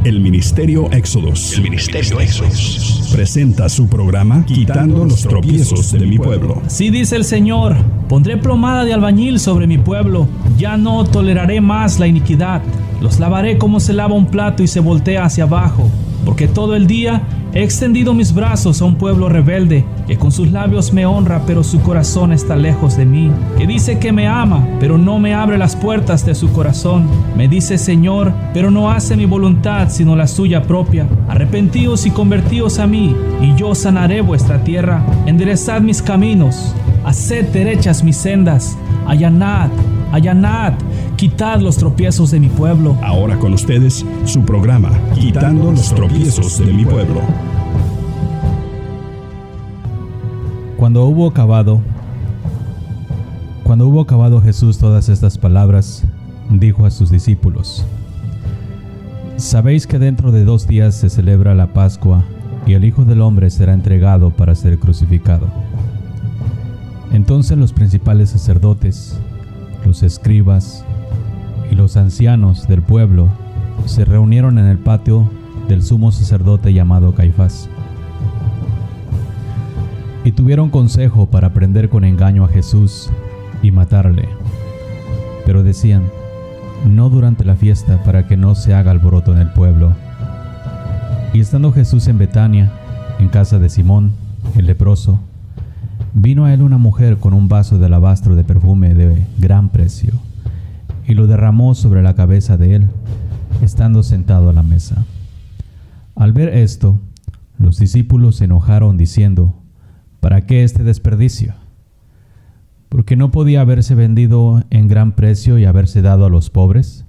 El Ministerio Éxodos presenta su programa Quitando los tropiezos de mi pueblo. Sí dice el Señor, pondré plomada de albañil sobre mi pueblo, ya no toleraré más la iniquidad. Los lavaré como se lava un plato y se voltea hacia abajo, porque todo el día he extendido mis brazos a un pueblo rebelde, que con sus labios me honra, pero su corazón está lejos de mí, que dice que me ama, pero no me abre las puertas de su corazón. Me dice Señor, pero no hace mi voluntad, sino la suya propia. Arrepentíos y convertíos a mí, y yo sanaré vuestra tierra. Enderezad mis caminos, haced derechas mis sendas, allanad, quitad los tropiezos de mi pueblo. Ahora con ustedes, su programa Quitando los tropiezos de mi pueblo. Cuando hubo acabado Jesús todas estas palabras, dijo a sus discípulos: Sabéis que dentro de 2 días se celebra la Pascua, y el Hijo del Hombre será entregado para ser crucificado. Entonces los principales sacerdotes, los escribas y los ancianos del pueblo se reunieron en el patio del sumo sacerdote llamado Caifás, y tuvieron consejo para prender con engaño a Jesús y matarle. Pero decían: no durante la fiesta, para que no se haga alboroto en el pueblo. Y estando Jesús en Betania, en casa de Simón, el leproso, vino a él una mujer con un vaso de alabastro de perfume de gran precio, y lo derramó sobre la cabeza de él, estando sentado a la mesa. Al ver esto, los discípulos se enojaron, diciendo: ¿para qué este desperdicio? ¿Porque no podía haberse vendido en gran precio y haberse dado a los pobres?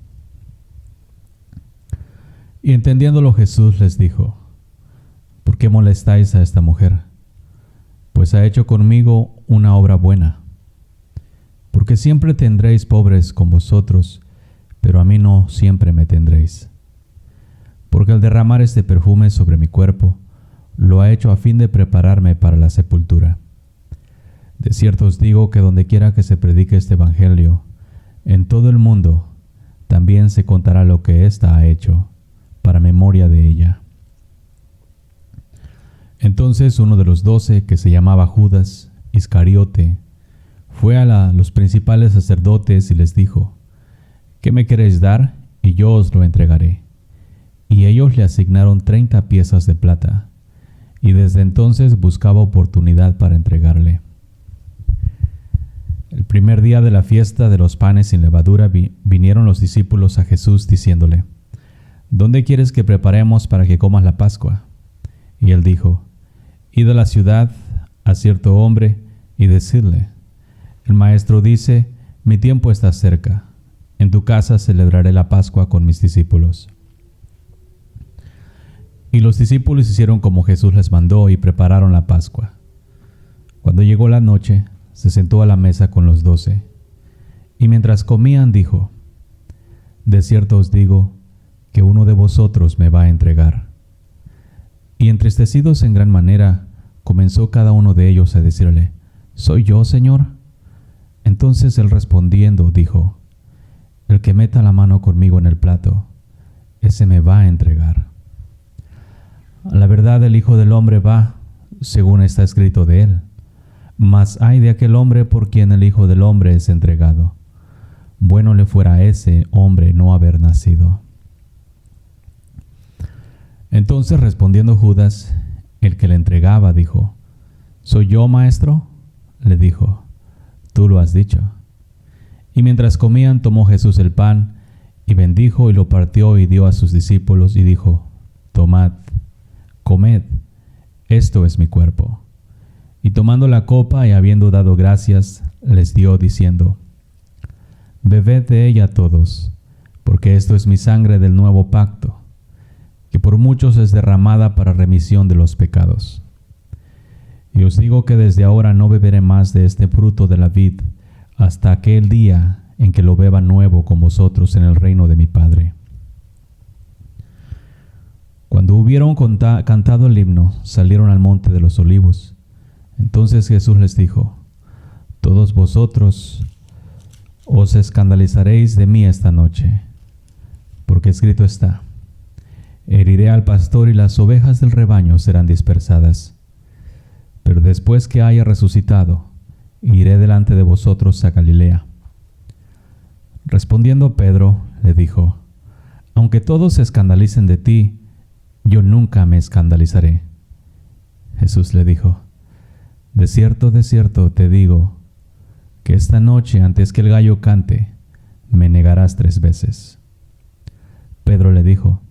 Y entendiéndolo Jesús les dijo: ¿por qué molestáis a esta mujer? Pues ha hecho conmigo una obra buena. Porque siempre tendréis pobres con vosotros, pero a mí no siempre me tendréis. Porque al derramar este perfume sobre mi cuerpo, lo ha hecho a fin de prepararme para la sepultura. De cierto os digo que donde quiera que se predique este evangelio, en todo el mundo, también se contará lo que ésta ha hecho, para memoria de ella. Entonces uno de los 12, que se llamaba Judas Iscariote, fue a los principales sacerdotes y les dijo: ¿qué me queréis dar? Y yo os lo entregaré. Y ellos le asignaron 30 piezas de plata, y desde entonces buscaba oportunidad para entregarle. El primer día de la fiesta de los panes sin levadura vinieron los discípulos a Jesús diciéndole: ¿dónde quieres que preparemos para que comas la Pascua? Y él dijo: id a la ciudad a cierto hombre y decidle: el maestro dice, mi tiempo está cerca, en tu casa celebraré la Pascua con mis discípulos. Y los discípulos hicieron como Jesús les mandó y prepararon la Pascua. Cuando llegó la noche, se sentó a la mesa con los 12, y mientras comían dijo: de cierto os digo que uno de vosotros me va a entregar. Y entristecidos en gran manera, comenzó cada uno de ellos a decirle: ¿soy yo, Señor? Entonces él respondiendo dijo: el que meta la mano conmigo en el plato, ese me va a entregar. A la verdad, el Hijo del Hombre va, según está escrito de él. Mas ay de aquel hombre por quien el Hijo del Hombre es entregado. Bueno le fuera a ese hombre no haber nacido. Entonces respondiendo Judas, el que le entregaba, dijo: ¿soy yo, maestro? Le dijo: tú lo has dicho. Y mientras comían, tomó Jesús el pan, y bendijo y lo partió y dio a sus discípulos, y dijo: tomad, comed, esto es mi cuerpo. Y tomando la copa y habiendo dado gracias, les dio, diciendo: bebed de ella todos, porque esto es mi sangre del nuevo pacto, que por muchos es derramada para remisión de los pecados. Y os digo que desde ahora no beberé más de este fruto de la vid, hasta aquel día en que lo beba nuevo con vosotros en el reino de mi Padre. Cuando hubieron cantado el himno, salieron al monte de los olivos. Entonces Jesús les dijo: todos vosotros os escandalizaréis de mí esta noche, porque escrito está: Heriré al pastor y las ovejas del rebaño serán dispersadas. Pero después que haya resucitado, iré delante de vosotros a Galilea. Respondiendo Pedro, le dijo: Aunque todos se escandalicen de ti, yo nunca me escandalizaré. Jesús le dijo: de cierto te digo, que esta noche antes que el gallo cante, me negarás 3 veces. Pedro le dijo: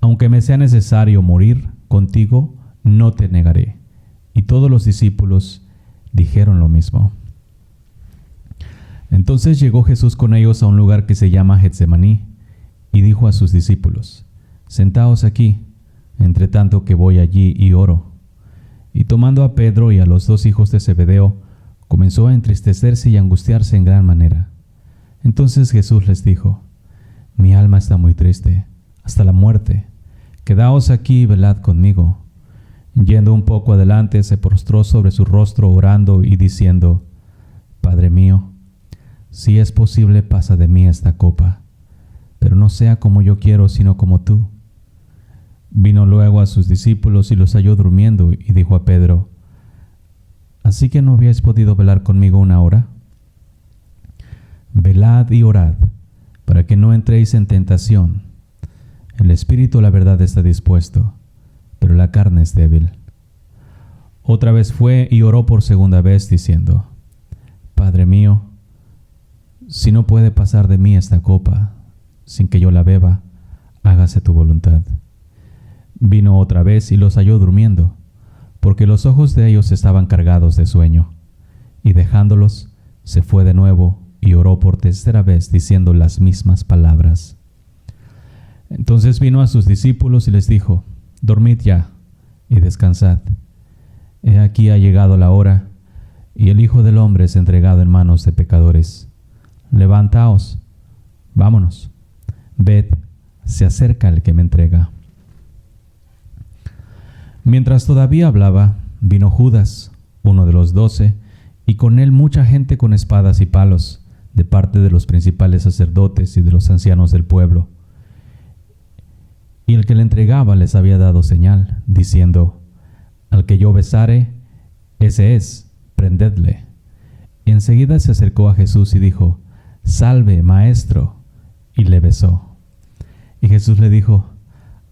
aunque me sea necesario morir contigo, no te negaré. Y todos los discípulos dijeron lo mismo. Entonces llegó Jesús con ellos a un lugar que se llama Getsemaní, y dijo a sus discípulos: Sentaos aquí, entre tanto que voy allí y oro. Y tomando a Pedro y a los 2 hijos de Zebedeo, comenzó a entristecerse y angustiarse en gran manera. Entonces Jesús les dijo: Mi alma está muy triste, hasta la muerte. Quedaos aquí y velad conmigo. Yendo un poco adelante, se postró sobre su rostro orando y diciendo: Padre mío, si es posible, pasa de mí esta copa, pero no sea como yo quiero, sino como tú. Vino luego a sus discípulos y los halló durmiendo, y dijo a Pedro: ¿Así que no habíais podido velar conmigo 1 hora? Velad y orad, para que no entréis en tentación. El espíritu, la verdad, está dispuesto, pero la carne es débil. Otra vez fue y oró por 2ª vez, diciendo: Padre mío, si no puede pasar de mí esta copa, sin que yo la beba, hágase tu voluntad. Vino otra vez y los halló durmiendo, porque los ojos de ellos estaban cargados de sueño. Y dejándolos, se fue de nuevo y oró por 3ª vez, diciendo las mismas palabras. Entonces vino a sus discípulos y les dijo: Dormid ya y descansad. He aquí ha llegado la hora, y el Hijo del Hombre es entregado en manos de pecadores. Levantaos, vámonos. Ved, se acerca el que me entrega. Mientras todavía hablaba, vino Judas, uno de los 12, y con él mucha gente con espadas y palos, de parte de los principales sacerdotes y de los ancianos del pueblo. Y el que le entregaba les había dado señal, diciendo: Al que yo besare, ese es, prendedle. Y enseguida se acercó a Jesús y dijo: Salve, maestro, y le besó. Y Jesús le dijo: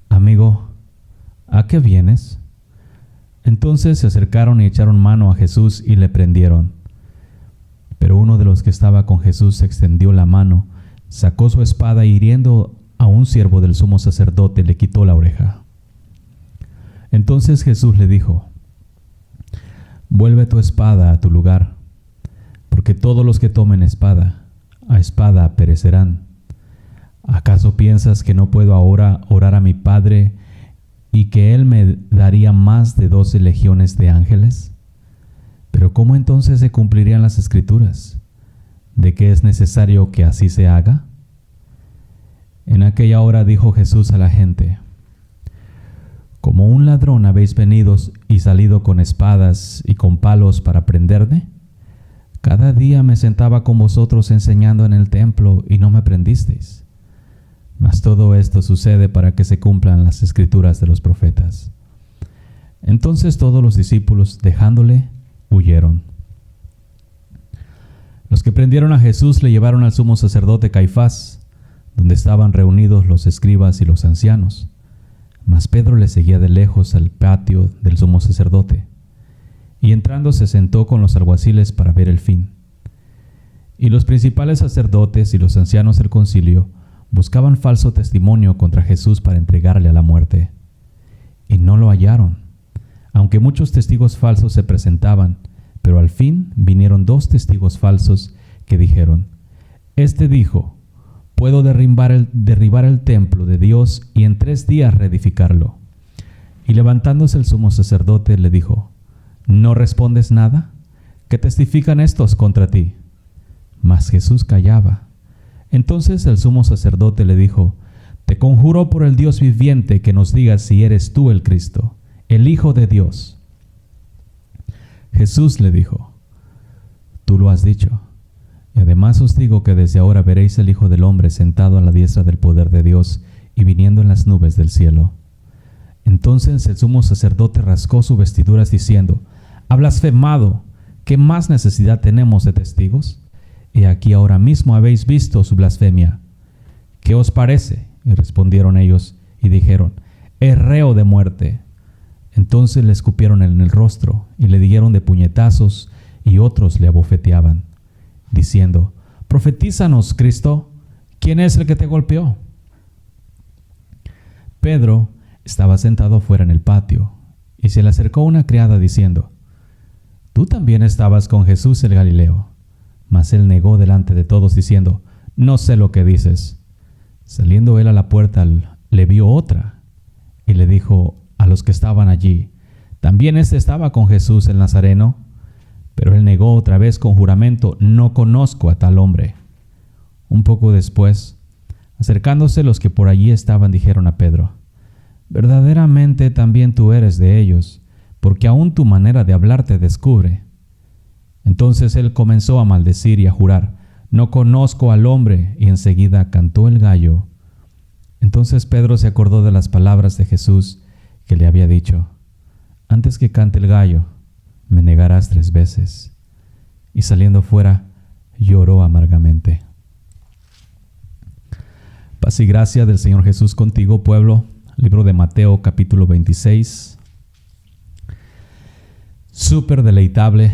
Amigo, ¿a qué vienes? Entonces se acercaron y echaron mano a Jesús y le prendieron. Pero uno de los que estaba con Jesús extendió la mano, sacó su espada y, hiriendo a un siervo del sumo sacerdote, le quitó la oreja. Entonces Jesús le dijo: Vuelve tu espada a tu lugar, porque todos los que tomen espada, a espada perecerán. ¿Acaso piensas que no puedo ahora orar a mi Padre y que Él me daría más de 12 legiones de ángeles? Pero ¿cómo entonces se cumplirían las Escrituras, de que es necesario que así se haga? En aquella hora dijo Jesús a la gente: ¿Como un ladrón habéis venido y salido con espadas y con palos para prenderme? Cada día me sentaba con vosotros enseñando en el templo y no me prendisteis. Mas todo esto sucede para que se cumplan las Escrituras de los profetas. Entonces todos los discípulos, dejándole, huyeron. Los que prendieron a Jesús le llevaron al sumo sacerdote Caifás, donde estaban reunidos los escribas y los ancianos. Mas Pedro le seguía de lejos al patio del sumo sacerdote, y entrando se sentó con los alguaciles para ver el fin. Y los principales sacerdotes y los ancianos del concilio buscaban falso testimonio contra Jesús para entregarle a la muerte. Y no lo hallaron, aunque muchos testigos falsos se presentaban, pero al fin vinieron 2 testigos falsos que dijeron: Este dijo: Puedo derribar el templo de Dios y en 3 días reedificarlo. Y levantándose el sumo sacerdote le dijo: ¿No respondes nada? ¿Qué testifican estos contra ti? Mas Jesús callaba. Entonces el sumo sacerdote le dijo: Te conjuro por el Dios viviente que nos digas si eres tú el Cristo, el Hijo de Dios. Jesús le dijo: Tú lo has dicho. Y además os digo que desde ahora veréis al Hijo del Hombre sentado a la diestra del poder de Dios y viniendo en las nubes del cielo. Entonces el sumo sacerdote rasgó sus vestiduras diciendo: «Ha blasfemado, ¿qué más necesidad tenemos de testigos? Y aquí ahora mismo habéis visto su blasfemia. ¿Qué os parece?». Y respondieron ellos y dijeron: «Es reo de muerte». Entonces le escupieron en el rostro y le dieron de puñetazos, y otros le abofeteaban, diciendo: «Profetízanos, Cristo, ¿quién es el que te golpeó?». Pedro estaba sentado afuera en el patio, y se le acercó una criada diciendo: «Tú también estabas con Jesús el Galileo». Mas él negó delante de todos, diciendo: «No sé lo que dices». Saliendo él a la puerta, le vio otra, y le dijo a los que estaban allí: «¿También éste estaba con Jesús el Nazareno?». Pero él negó otra vez con juramento: «No conozco a tal hombre». Un poco después, acercándose los que por allí estaban, dijeron a Pedro: «Verdaderamente también tú eres de ellos, porque aún tu manera de hablar te descubre». Entonces él comenzó a maldecir y a jurar: «No conozco al hombre», y enseguida cantó el gallo. Entonces Pedro se acordó de las palabras de Jesús que le había dicho: «Antes que cante el gallo, me negarás 3 veces». Y saliendo fuera, lloró amargamente. Paz y gracia del Señor Jesús contigo, pueblo. Libro de Mateo, capítulo 26. Súper deleitable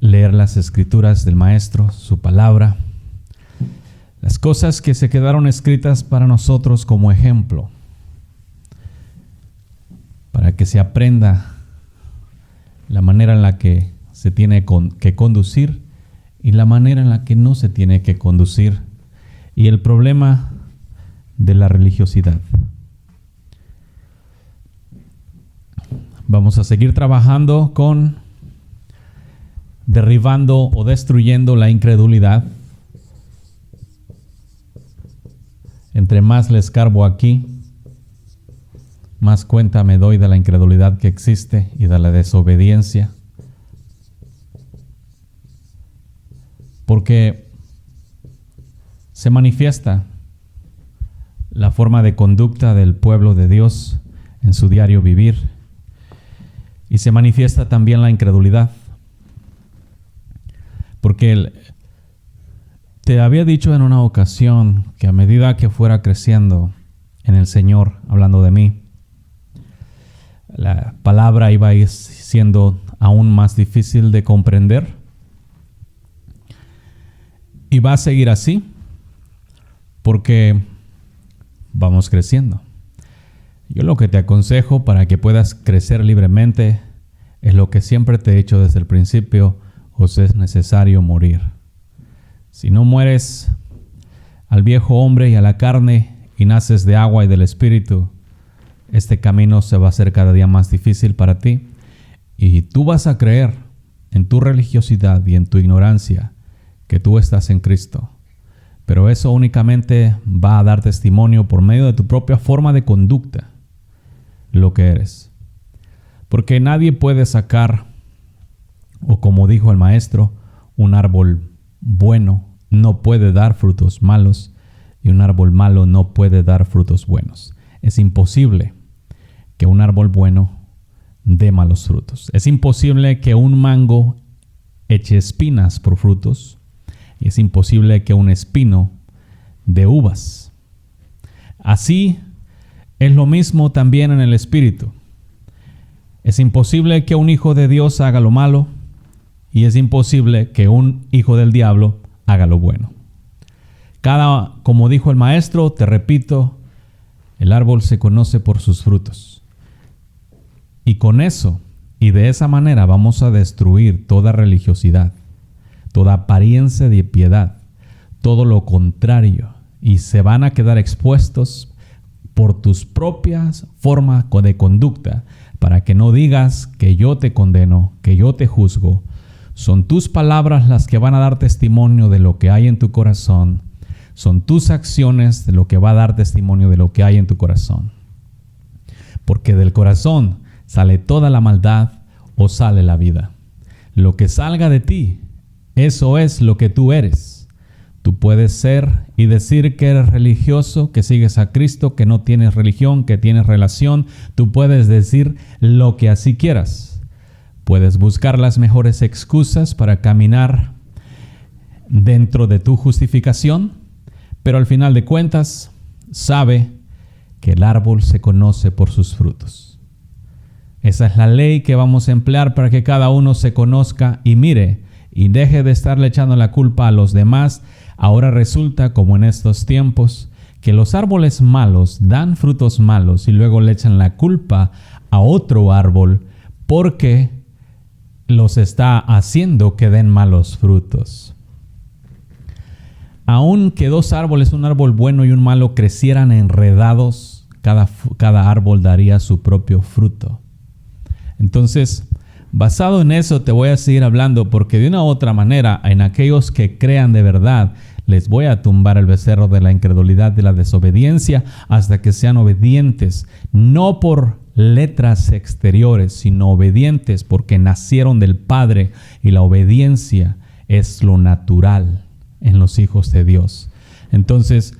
leer las escrituras del Maestro, su palabra, las cosas que se quedaron escritas para nosotros como ejemplo, para que se aprenda la manera en la que se tiene que conducir y la manera en la que no se tiene que conducir, y el problema de la religiosidad. Vamos a seguir trabajando con derribando o destruyendo la incredulidad. Entre más le escarbo aquí, más cuenta me doy de la incredulidad que existe y de la desobediencia. Porque se manifiesta la forma de conducta del pueblo de Dios en su diario vivir, y se manifiesta también la incredulidad. Porque te había dicho en una ocasión que a medida que fuera creciendo en el Señor, hablando de mí, la palabra iba a ir siendo aún más difícil de comprender, y va a seguir así porque vamos creciendo. Yo lo que te aconsejo para que puedas crecer libremente es lo que siempre te he dicho desde el principio: os es necesario morir. Si no mueres al viejo hombre y a la carne y naces de agua y del Espíritu, este camino se va a hacer cada día más difícil para ti, y tú vas a creer en tu religiosidad y en tu ignorancia que tú estás en Cristo. Pero eso únicamente va a dar testimonio por medio de tu propia forma de conducta, lo que eres. Porque nadie puede sacar, o como dijo el Maestro, un árbol bueno no puede dar frutos malos, y un árbol malo no puede dar frutos buenos. Es imposible que un árbol bueno dé malos frutos. Es imposible que un mango eche espinas por frutos, y es imposible que un espino dé uvas. Así es lo mismo también en el Espíritu. Es imposible que un hijo de Dios haga lo malo, y es imposible que un hijo del diablo haga lo bueno. Como dijo el Maestro, te repito, el árbol se conoce por sus frutos. Y con eso, y de esa manera, vamos a destruir toda religiosidad, toda apariencia de piedad, todo lo contrario, y se van a quedar expuestos por tus propias formas de conducta, para que no digas que yo te condeno, que yo te juzgo. Son tus palabras las que van a dar testimonio de lo que hay en tu corazón. Son tus acciones de lo que va a dar testimonio de lo que hay en tu corazón. Porque del corazón sale toda la maldad o sale la vida. Lo que salga de ti, eso es lo que tú eres. Tú puedes ser y decir que eres religioso, que sigues a Cristo, que no tienes religión, que tienes relación. Tú puedes decir lo que así quieras. Puedes buscar las mejores excusas para caminar dentro de tu justificación, pero al final de cuentas, sabe que el árbol se conoce por sus frutos. Esa es la ley que vamos a emplear para que cada uno se conozca y mire y deje de estarle echando la culpa a los demás. Ahora resulta, como en estos tiempos, que los árboles malos dan frutos malos y luego le echan la culpa a otro árbol porque los está haciendo que den malos frutos. Aunque dos árboles, un árbol bueno y un malo, crecieran enredados, cada árbol daría su propio fruto. Entonces, basado en eso te voy a seguir hablando, porque de una u otra manera, en aquellos que crean de verdad, les voy a tumbar el becerro de la incredulidad, de la desobediencia, hasta que sean obedientes, no por letras exteriores, sino obedientes porque nacieron del Padre, y la obediencia es lo natural en los hijos de Dios. Entonces,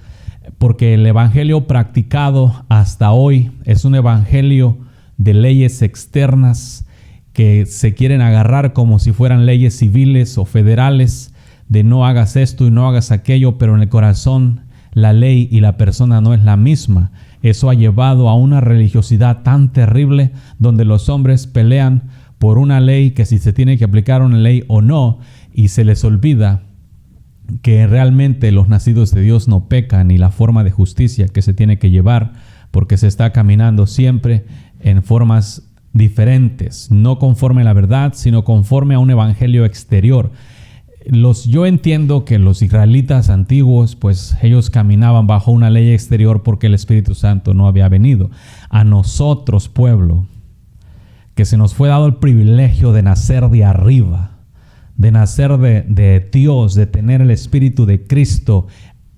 porque el evangelio practicado hasta hoy es un evangelio de leyes externas que se quieren agarrar como si fueran leyes civiles o federales, de no hagas esto y no hagas aquello, pero en el corazón la ley y la persona no es la misma. Eso ha llevado a una religiosidad tan terrible, donde los hombres pelean por una ley, que si se tiene que aplicar una ley o no, y se les olvida que realmente los nacidos de Dios no pecan, y la forma de justicia que se tiene que llevar, porque se está caminando siempre en formas diferentes, no conforme a la verdad, sino conforme a un evangelio exterior. Yo entiendo que los israelitas antiguos, pues ellos caminaban bajo una ley exterior porque el Espíritu Santo no había venido. A nosotros, pueblo, que se nos fue dado el privilegio de nacer de arriba, de nacer de Dios, de tener el Espíritu de Cristo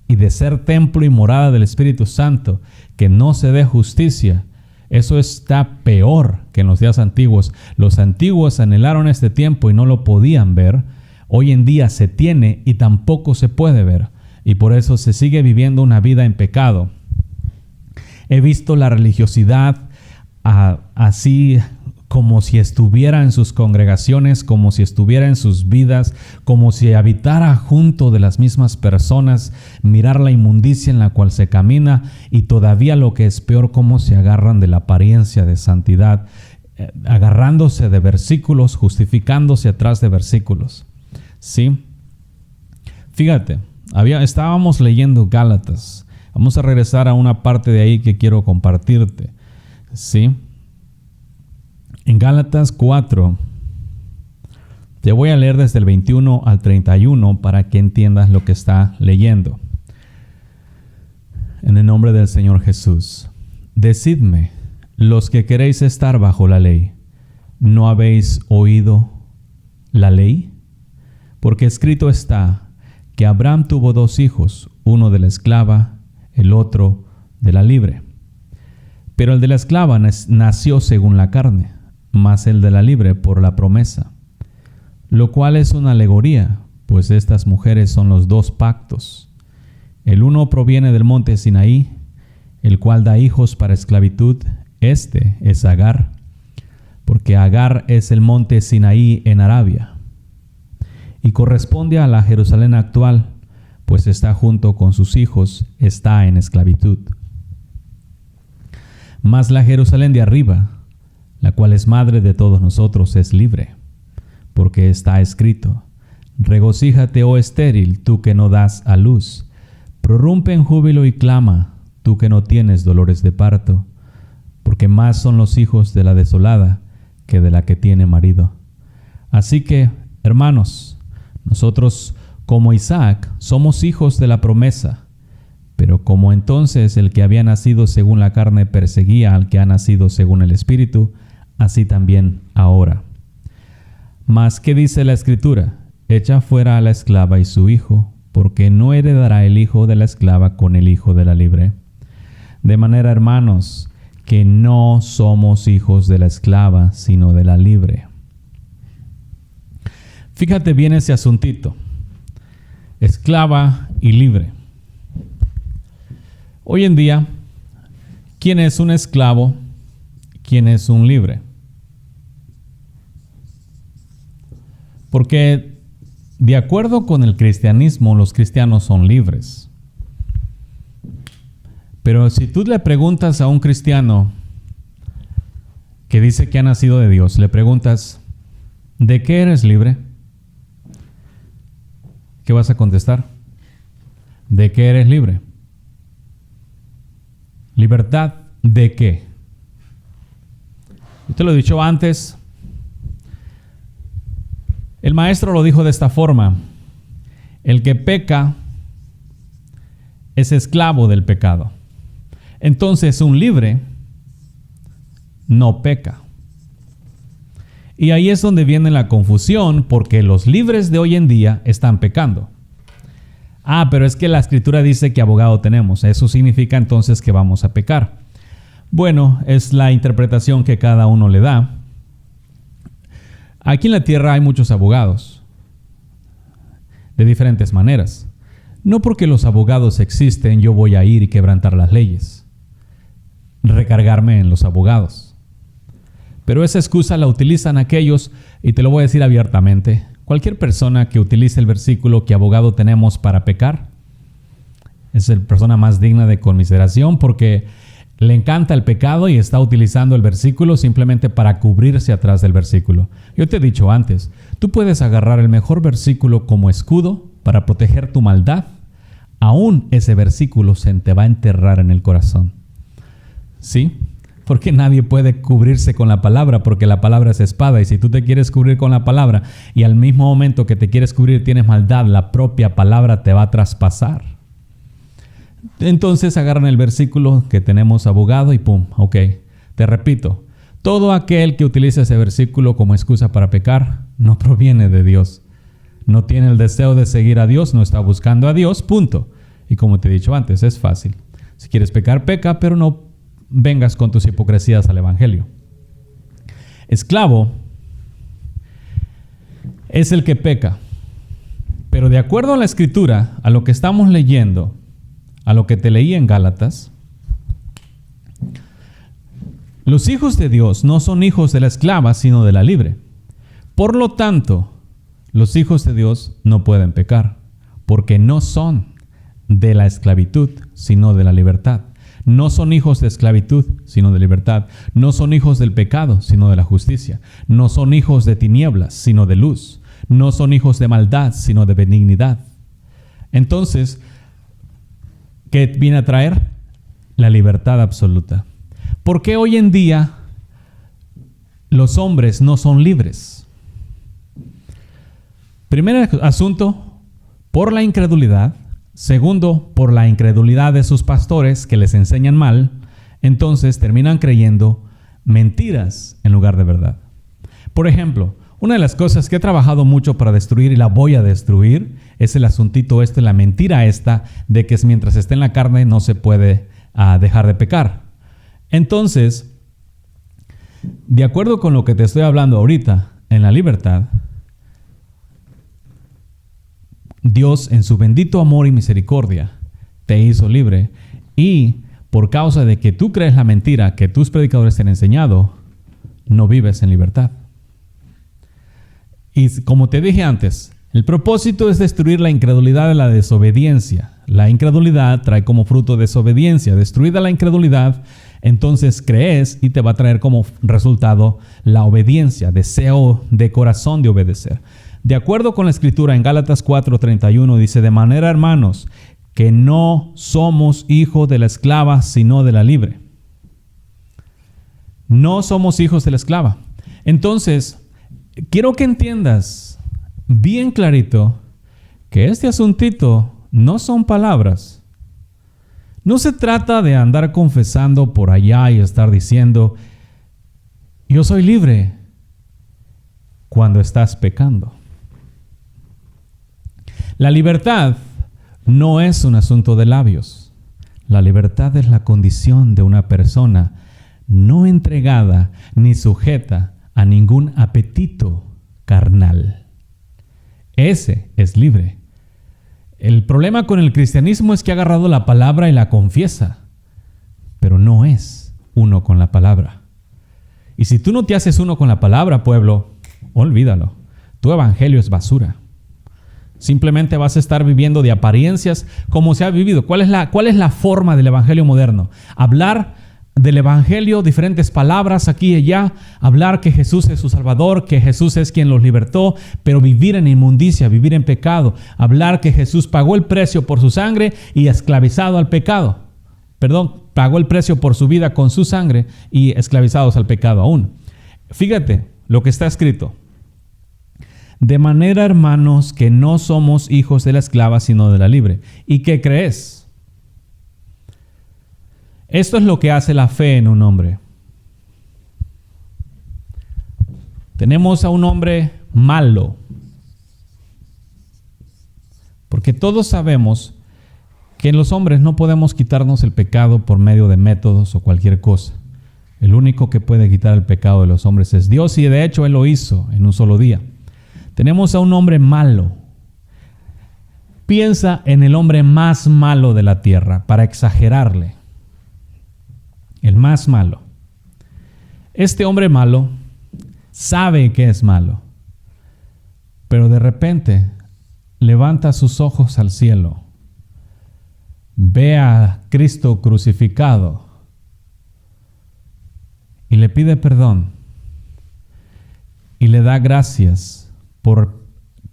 y de ser templo y morada del Espíritu Santo, que no se dé justicia. Eso está peor que en los días antiguos. Los antiguos anhelaron este tiempo y no lo podían ver. Hoy en día se tiene y tampoco se puede ver, y por eso se sigue viviendo una vida en pecado. He visto la religiosidad así como si estuviera en sus congregaciones, como si estuviera en sus vidas, como si habitara junto de las mismas personas, mirar la inmundicia en la cual se camina, y todavía lo que es peor, cómo se agarran de la apariencia de santidad, agarrándose de versículos, justificándose atrás de versículos. ¿Sí? Fíjate, estábamos leyendo Gálatas. Vamos a regresar a una parte de ahí que quiero compartirte. ¿Sí? En Gálatas 4, te voy a leer desde el 21 al 31 para que entiendas lo que está leyendo. En el nombre del Señor Jesús. Decidme, los que queréis estar bajo la ley, ¿no habéis oído la ley? Porque escrito está que Abraham tuvo 2 hijos, uno de la esclava, el otro de la libre. Pero el de la esclava nació según la carne, mas el de la libre por la promesa. Lo cual es una alegoría, pues estas mujeres son los 2 pactos. El uno proviene del monte Sinaí, el cual da hijos para esclavitud. Este es Agar, porque Agar es el monte Sinaí en Arabia. Y corresponde a la Jerusalén actual, pues está junto con sus hijos, está en esclavitud. Mas la Jerusalén de arriba, la cual es madre de todos nosotros, es libre, porque está escrito: regocíjate, oh estéril, tú que no das a luz, prorrumpe en júbilo y clama, tú que no tienes dolores de parto, porque más son los hijos de la desolada que de la que tiene marido. Así que, hermanos, nosotros, como Isaac, somos hijos de la promesa, pero como entonces el que había nacido según la carne perseguía al que ha nacido según el Espíritu, así también ahora. Mas, ¿qué dice la Escritura? Echa fuera a la esclava y su hijo, porque no heredará el hijo de la esclava con el hijo de la libre. De manera, hermanos, que no somos hijos de la esclava, sino de la libre. Fíjate bien ese asuntito. esclava y libre. Hoy en día, ¿quién es un esclavo? ¿Quién es un libre? Porque de acuerdo con el cristianismo, los cristianos son libres. Pero si tú le preguntas a un cristiano que dice que ha nacido de Dios, le preguntas, ¿de qué eres libre? ¿Qué vas a contestar? ¿De qué eres libre? ¿Libertad de qué? Yo te lo he dicho antes. El maestro lo dijo de esta forma: el que peca es esclavo del pecado. Entonces, un libre no peca. Y ahí es donde viene la confusión, porque los libres de hoy en día están pecando. Pero es que la Escritura dice que abogado tenemos. Eso significa entonces que vamos a pecar. Bueno, es la interpretación que cada uno le da. Aquí en la tierra hay muchos abogados, de diferentes maneras. No porque los abogados existen, yo voy a ir y quebrantar las leyes, recargarme en los abogados. Pero esa excusa la utilizan aquellos, y te lo voy a decir abiertamente: cualquier persona que utilice el versículo que abogado tenemos para pecar es la persona más digna de conmiseración, porque le encanta el pecado y está utilizando el versículo simplemente para cubrirse atrás del versículo. Yo te he dicho antes, tú puedes agarrar el mejor versículo como escudo para proteger tu maldad. Aún ese versículo se te va a enterrar en el corazón. ¿Sí? Porque nadie puede cubrirse con la palabra, porque la palabra es espada, y si tú te quieres cubrir con la palabra y al mismo momento que te quieres cubrir tienes maldad, la propia palabra te va a traspasar. Entonces agarran el versículo que tenemos abogado y pum, ok. Te repito, todo aquel que utiliza ese versículo como excusa para pecar no proviene de Dios. No tiene el deseo de seguir a Dios, no está buscando a Dios, punto. Y como te he dicho antes, es fácil. Si quieres pecar, peca, pero no vengas con tus hipocresías al evangelio. Esclavo es el que peca. Pero de acuerdo a la Escritura, a lo que estamos leyendo, a lo que te leí en Gálatas, los hijos de Dios no son hijos de la esclava, sino de la libre. Por lo tanto, los hijos de Dios no pueden pecar, porque no son de la esclavitud, sino de la libertad. No son hijos de esclavitud, sino de libertad. No son hijos del pecado, sino de la justicia. No son hijos de tinieblas, sino de luz. No son hijos de maldad, sino de benignidad. Entonces, ¿qué viene a traer? La libertad absoluta. ¿Por qué hoy en día los hombres no son libres? Primer asunto, por la incredulidad. Segundo, por la incredulidad de sus pastores que les enseñan mal. Entonces terminan creyendo mentiras en lugar de verdad. Por ejemplo, una de las cosas que he trabajado mucho para destruir y la voy a destruir es el asuntito la mentira esta de que mientras esté en la carne no se puede dejar de pecar. Entonces, de acuerdo con lo que te estoy hablando ahorita, en la libertad, Dios en su bendito amor y misericordia te hizo libre, y por causa de que tú crees la mentira que tus predicadores te han enseñado, no vives en libertad. Y como te dije antes, el propósito es destruir la incredulidad de la desobediencia. La incredulidad trae como fruto desobediencia. Destruida la incredulidad, entonces crees y te va a traer como resultado la obediencia, deseo de corazón de obedecer. De acuerdo con la Escritura en Gálatas 4:31 dice: de manera, hermanos, que no somos hijos de la esclava, sino de la libre. No somos hijos de la esclava. Entonces, quiero que entiendas bien clarito que este asuntito no son palabras. No se trata de andar confesando por allá y estar diciendo: yo soy libre, cuando estás pecando. La libertad no es un asunto de labios. La libertad es la condición de una persona no entregada ni sujeta a ningún apetito carnal. Ese es libre. El problema con el cristianismo es que ha agarrado la palabra y la confiesa, pero no es uno con la palabra. Y si tú no te haces uno con la palabra, pueblo, olvídalo. Tu evangelio es basura. Simplemente vas a estar viviendo de apariencias como se ha vivido. ¿Cuál es la forma del evangelio moderno? Hablar del evangelio, diferentes palabras aquí y allá, hablar que Jesús es su Salvador, que Jesús es quien los libertó, pero vivir en inmundicia, vivir en pecado. Hablar que Jesús pagó el precio por su sangre y esclavizado al pecado. Pagó el precio por su vida con su sangre y esclavizados al pecado aún. Fíjate lo que está escrito. De manera, hermanos, que no somos hijos de la esclava, sino de la libre. ¿Y qué crees? Esto es lo que hace la fe en un hombre. Tenemos a un hombre malo. Porque todos sabemos que en los hombres no podemos quitarnos el pecado por medio de métodos o cualquier cosa. El único que puede quitar el pecado de los hombres es Dios, y de hecho Él lo hizo en un solo día. Tenemos a un hombre malo. Piensa en el hombre más malo de la tierra, para exagerarle. El más malo. Este hombre malo sabe que es malo, pero de repente levanta sus ojos al cielo, ve a Cristo crucificado y le pide perdón y le da gracias por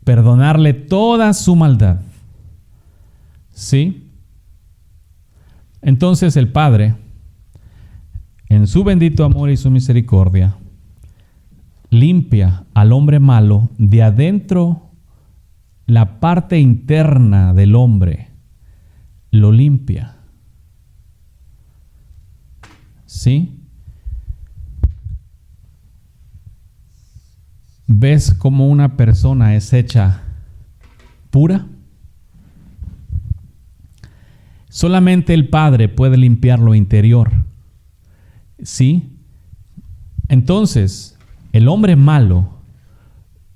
perdonarle toda su maldad. ¿Sí? Entonces el Padre, en su bendito amor y su misericordia, limpia al hombre malo de adentro, la parte interna del hombre, lo limpia. ¿Sí? ¿Ves cómo una persona es hecha pura? Solamente el Padre puede limpiar lo interior. ¿Sí? Entonces, el hombre malo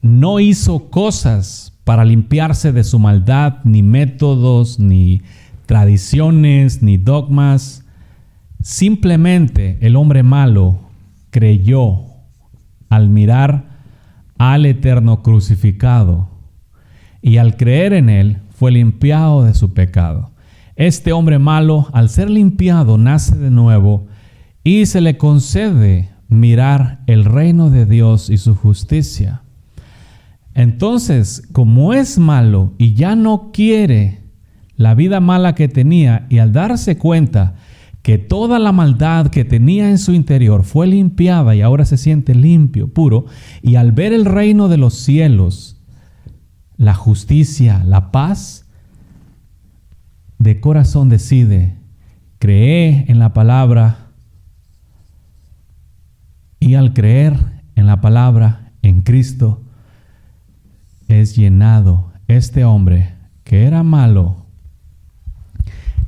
no hizo cosas para limpiarse de su maldad, ni métodos, ni tradiciones, ni dogmas. Simplemente el hombre malo creyó al mirar al Eterno crucificado, y al creer en Él fue limpiado de su pecado. Este hombre malo, al ser limpiado, nace de nuevo y se le concede mirar el reino de Dios y su justicia. Entonces, como es malo y ya no quiere la vida mala que tenía, y al darse cuenta que toda la maldad que tenía en su interior fue limpiada y ahora se siente limpio, puro, y al ver el reino de los cielos, la justicia, la paz, de corazón decide, cree en la palabra, y al creer en la palabra, en Cristo, es llenado. Este hombre que era malo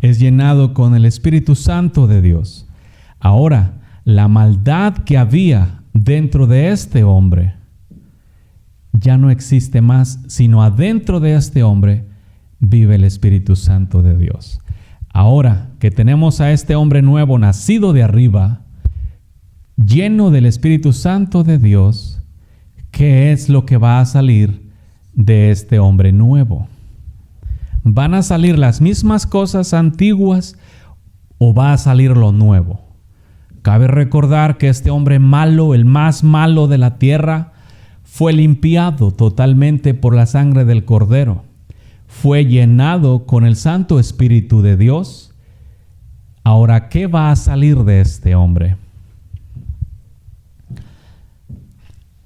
es llenado con el Espíritu Santo de Dios. Ahora, la maldad que había dentro de este hombre ya no existe más, sino adentro de este hombre vive el Espíritu Santo de Dios. Ahora que tenemos a este hombre nuevo, nacido de arriba, lleno del Espíritu Santo de Dios, ¿qué es lo que va a salir de este hombre nuevo? ¿Van a salir las mismas cosas antiguas o va a salir lo nuevo? Cabe recordar que este hombre malo, el más malo de la tierra, fue limpiado totalmente por la sangre del Cordero. Fue llenado con el Santo Espíritu de Dios. Ahora, ¿qué va a salir de este hombre?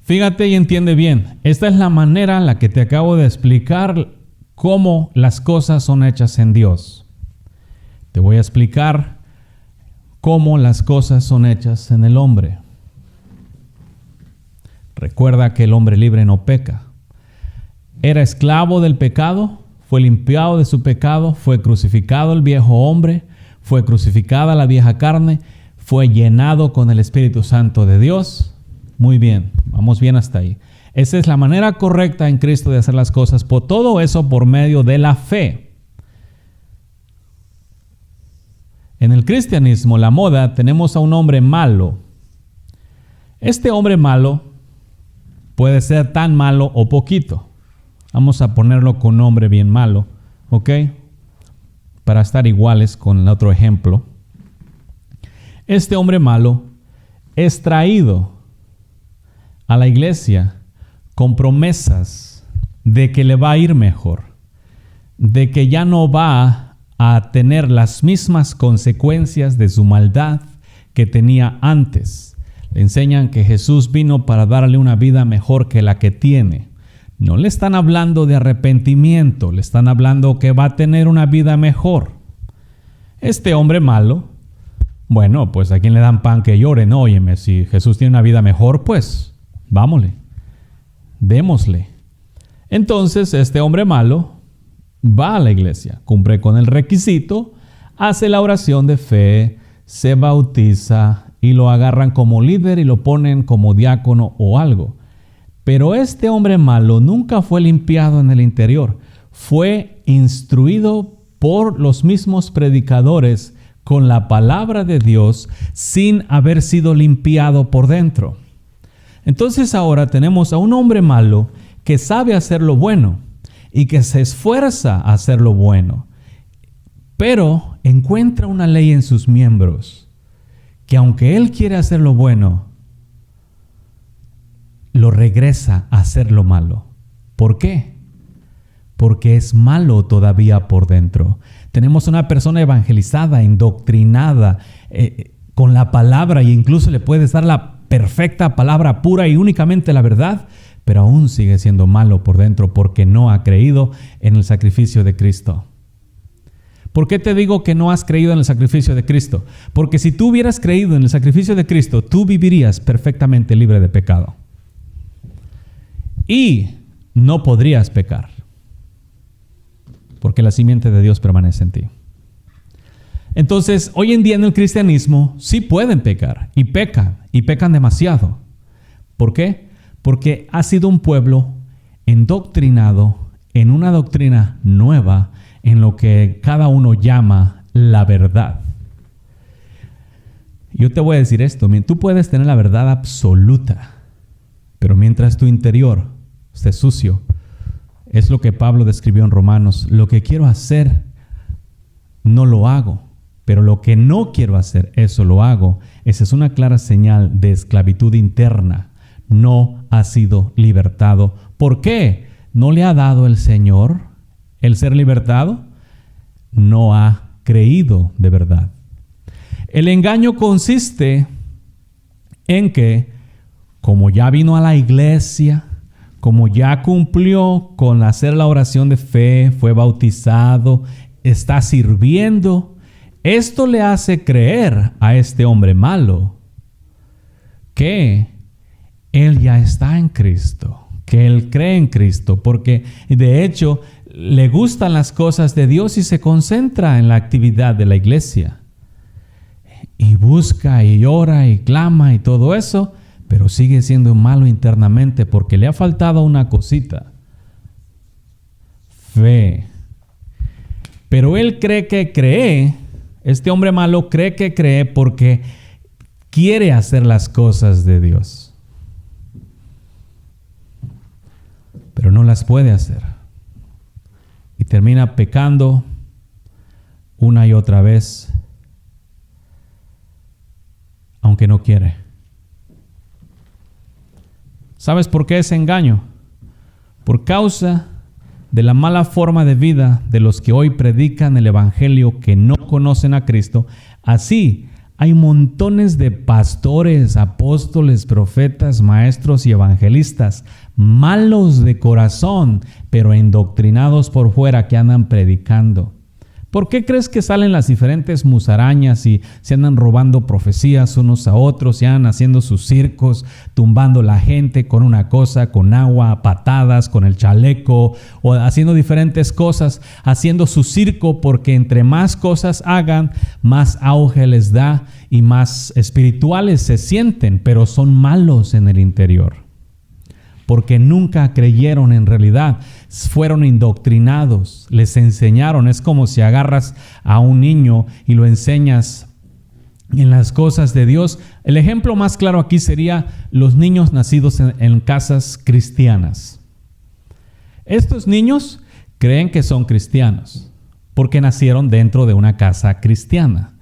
Fíjate y entiende bien. Esta es la manera en la que te acabo de explicar cómo las cosas son hechas en Dios. Te voy a explicar cómo las cosas son hechas en el hombre. Recuerda que el hombre libre no peca. Era esclavo del pecado, fue limpiado de su pecado, fue crucificado el viejo hombre, fue crucificada la vieja carne, fue llenado con el Espíritu Santo de Dios. Muy bien, vamos bien hasta ahí. Esa es la manera correcta en Cristo de hacer las cosas. Por todo eso por medio de la fe. En el cristianismo, la moda, tenemos a un hombre malo. Este hombre malo puede ser tan malo o poquito. Vamos a ponerlo con un hombre bien malo, ¿ok? Para estar iguales con el otro ejemplo. Este hombre malo es traído a la iglesia con promesas de que le va a ir mejor, de que ya no va a tener las mismas consecuencias de su maldad que tenía antes. Le enseñan que Jesús vino para darle una vida mejor que la que tiene. No le están hablando de arrepentimiento, le están hablando que va a tener una vida mejor. Este hombre malo, bueno, pues a quien le dan pan que llore, no, óyeme, si Jesús tiene una vida mejor, pues vámonos, démosle. Entonces este hombre malo va a la iglesia, cumple con el requisito, hace la oración de fe, se bautiza y lo agarran como líder y lo ponen como diácono o algo. Pero este hombre malo nunca fue limpiado en el interior. Fue instruido por los mismos predicadores con la palabra de Dios sin haber sido limpiado por dentro. Entonces ahora tenemos a un hombre malo que sabe hacer lo bueno y que se esfuerza a hacer lo bueno, pero encuentra una ley en sus miembros que aunque él quiere hacer lo bueno, lo regresa a hacer lo malo. ¿Por qué? Porque es malo todavía por dentro. Tenemos una persona evangelizada, indoctrinada con la palabra, e incluso le puedes dar la perfecta palabra pura y únicamente la verdad, pero aún sigue siendo malo por dentro porque no ha creído en el sacrificio de Cristo. ¿Por qué te digo que no has creído en el sacrificio de Cristo? Porque si tú hubieras creído en el sacrificio de Cristo, tú vivirías perfectamente libre de pecado. Y no podrías pecar, porque la simiente de Dios permanece en ti. Entonces, hoy en día en el cristianismo sí pueden pecar, y pecan demasiado. ¿Por qué? Porque ha sido un pueblo endoctrinado en una doctrina nueva, en lo que cada uno llama la verdad. Yo te voy a decir esto, tú puedes tener la verdad absoluta, pero mientras tu interior esté sucio, es lo que Pablo describió en Romanos: lo que quiero hacer, no lo hago, pero lo que no quiero hacer, eso lo hago. Esa es una clara señal de esclavitud interna. No ha sido libertado. ¿Por qué? ¿No le ha dado el Señor el ser libertado? No ha creído de verdad. El engaño consiste en que, como ya vino a la iglesia, como ya cumplió con hacer la oración de fe, fue bautizado, está sirviendo, esto le hace creer a este hombre malo que él ya está en Cristo, que él cree en Cristo, porque de hecho le gustan las cosas de Dios y se concentra en la actividad de la iglesia. Y busca y ora y clama y todo eso, pero sigue siendo malo internamente porque le ha faltado una cosita: fe. Pero él cree que cree, este hombre malo cree que cree porque quiere hacer las cosas de Dios, pero no las puede hacer. Y termina pecando una y otra vez, aunque no quiere. ¿Sabes por qué ese engaño? Por causa de la mala forma de vida de los que hoy predican el evangelio, que no conocen a Cristo. Así hay montones de pastores, apóstoles, profetas, maestros y evangelistas malos de corazón, pero endoctrinados por fuera, que andan predicando. ¿Por qué crees que salen las diferentes musarañas y se andan robando profecías unos a otros y andan haciendo sus circos, tumbando la gente con una cosa, con agua, patadas, con el chaleco, o haciendo diferentes cosas, haciendo su circo? Porque entre más cosas hagan, más auge les da y más espirituales se sienten, pero son malos en el interior. porque nunca creyeron en realidad. Fueron indoctrinados, les enseñaron. Es como si agarras a un niño y lo enseñas en las cosas de Dios. El ejemplo más claro aquí sería los niños nacidos en casas cristianas. Estos niños creen que son cristianos porque nacieron dentro de una casa cristiana.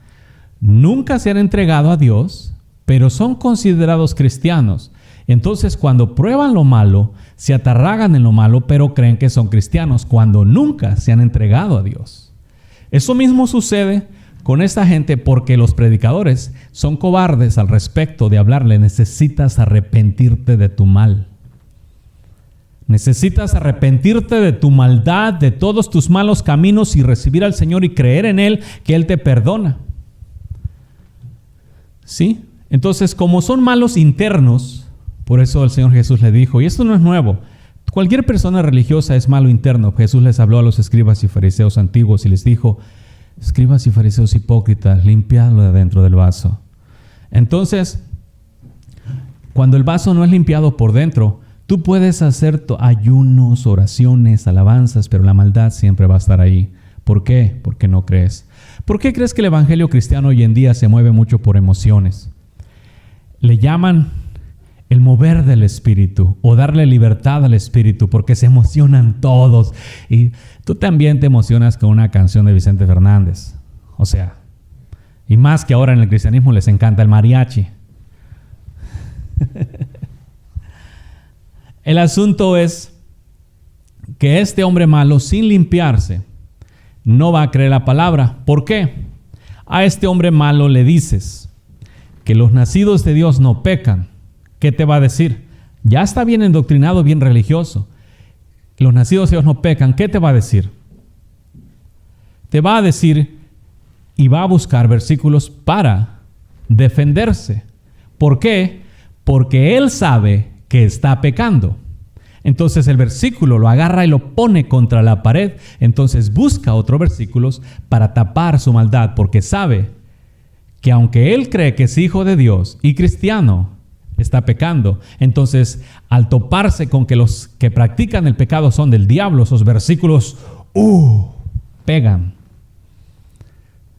Nunca se han entregado a Dios, pero son considerados cristianos. Entonces, cuando prueban lo malo, se atarragan en lo malo, pero creen que son cristianos cuando nunca se han entregado a Dios. Eso mismo sucede con esta gente porque los predicadores son cobardes al respecto de hablarle. Necesitas arrepentirte de tu mal. Necesitas arrepentirte de tu maldad, de todos tus malos caminos y recibir al Señor y creer en Él, que Él te perdona. ¿Sí? Entonces, como son malos internos, por eso el Señor Jesús le dijo, y esto no es nuevo, cualquier persona religiosa es malo interno. Jesús les habló a los escribas y fariseos antiguos y les dijo, escribas y fariseos hipócritas, limpiadlo de adentro del vaso. Entonces, cuando el vaso no es limpiado por dentro, tú puedes hacer ayunos, oraciones, alabanzas, pero la maldad siempre va a estar ahí. ¿Por qué? Porque no crees. ¿Por qué crees que el evangelio cristiano hoy en día se mueve mucho por emociones? Le llaman el mover del espíritu o darle libertad al espíritu porque se emocionan todos. Y tú también te emocionas con una canción de Vicente Fernández. O sea, y más que ahora en el cristianismo les encanta el mariachi. El asunto es que este hombre malo, sin limpiarse, no va a creer la palabra. ¿Por qué? A este hombre malo le dices que los nacidos de Dios no pecan. ¿Qué te va a decir? Ya está bien endoctrinado, bien religioso. Los nacidos de Dios no pecan. ¿Qué te va a decir? Te va a decir y va a buscar versículos para defenderse. ¿Por qué? Porque él sabe que está pecando. Entonces el versículo lo agarra y lo pone contra la pared. Entonces busca otros versículos para tapar su maldad, porque sabe que aunque él cree que es hijo de Dios y cristiano, está pecando. Entonces, al toparse con que los que practican el pecado son del diablo, esos versículos pegan.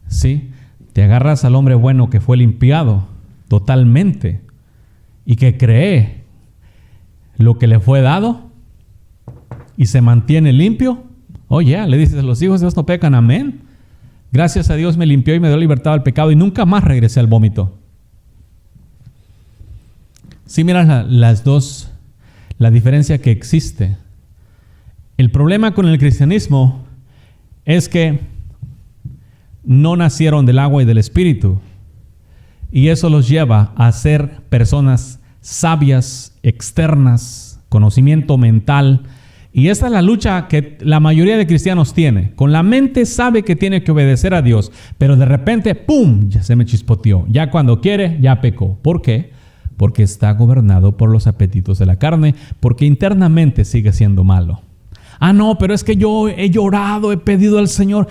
¿Sí? Te agarras al hombre bueno que fue limpiado totalmente y que cree lo que le fue dado y se mantiene limpio. Le dices, los hijos de Dios no pecan, amén. Gracias a Dios me limpió y me dio libertad del pecado y nunca más regresé al vómito. Sí, miras la diferencia que existe. El problema con el cristianismo es que no nacieron del agua y del espíritu. Y eso los lleva a ser personas sabias, externas, conocimiento mental. Y esta es la lucha que la mayoría de cristianos tiene. Con la mente sabe que tiene que obedecer a Dios, pero de repente, ¡pum!, ya se me chispoteó. Ya cuando quiere, ya pecó. ¿Por qué? Porque está gobernado por los apetitos de la carne, porque internamente sigue siendo malo. No, pero es que yo he llorado, he pedido al Señor,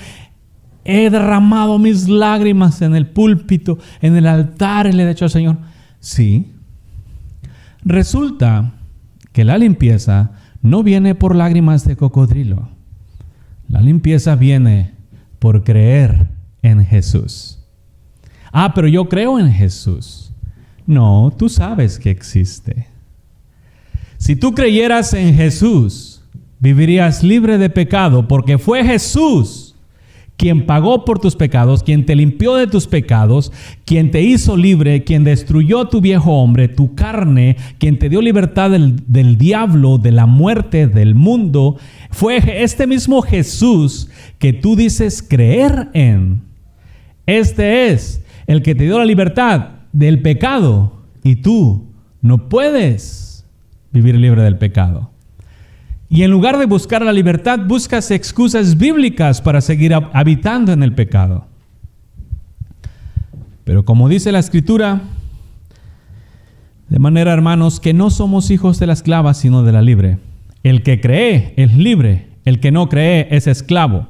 he derramado mis lágrimas en el púlpito, en el altar, y le he dicho al Señor. Sí. Resulta que la limpieza no viene por lágrimas de cocodrilo. La limpieza viene por creer en Jesús. Pero yo creo en Jesús. No, tú sabes que existe. Si tú creyeras en Jesús, vivirías libre de pecado, porque fue Jesús quien pagó por tus pecados, quien te limpió de tus pecados, quien te hizo libre, quien destruyó tu viejo hombre, tu carne, quien te dio libertad del diablo, de la muerte, del mundo. Fue este mismo Jesús que tú dices creer en. Este es el que te dio la libertad del pecado y tú no puedes vivir libre del pecado. Y en lugar de buscar la libertad, buscas excusas bíblicas para seguir habitando en el pecado. Pero como dice la Escritura, de manera, hermanos, que no somos hijos de la esclava, sino de la libre. El que cree es libre, el que no cree es esclavo.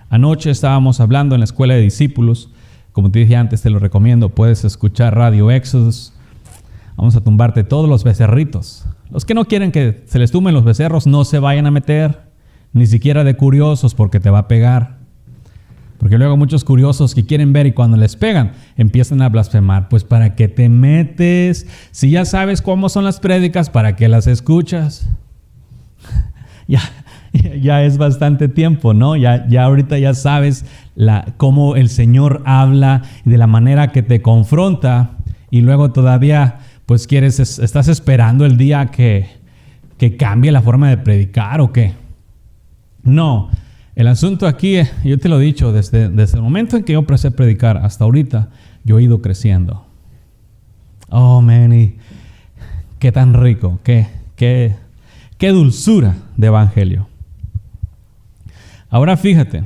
Anoche estábamos hablando en la escuela de discípulos. Como te dije antes, te lo recomiendo. Puedes escuchar Radio Éxodos. Vamos a tumbarte todos los becerritos. Los que no quieren que se les tumben los becerros no se vayan a meter, ni siquiera de curiosos, porque te va a pegar. Porque luego muchos curiosos que quieren ver y cuando les pegan empiezan a blasfemar. Pues ¿para qué te metes? Si ya sabes cómo son las prédicas, ¿para qué las escuchas? Ya es bastante tiempo, ¿no? Ya ahorita ya sabes cómo el Señor habla y de la manera que te confronta, y luego todavía pues estás esperando el día que cambie la forma de predicar o qué. No, el asunto aquí, yo te lo he dicho, desde el momento en que yo empecé a predicar hasta ahorita, yo he ido creciendo. Oh, man, y qué tan rico, qué dulzura de evangelio. Ahora fíjate,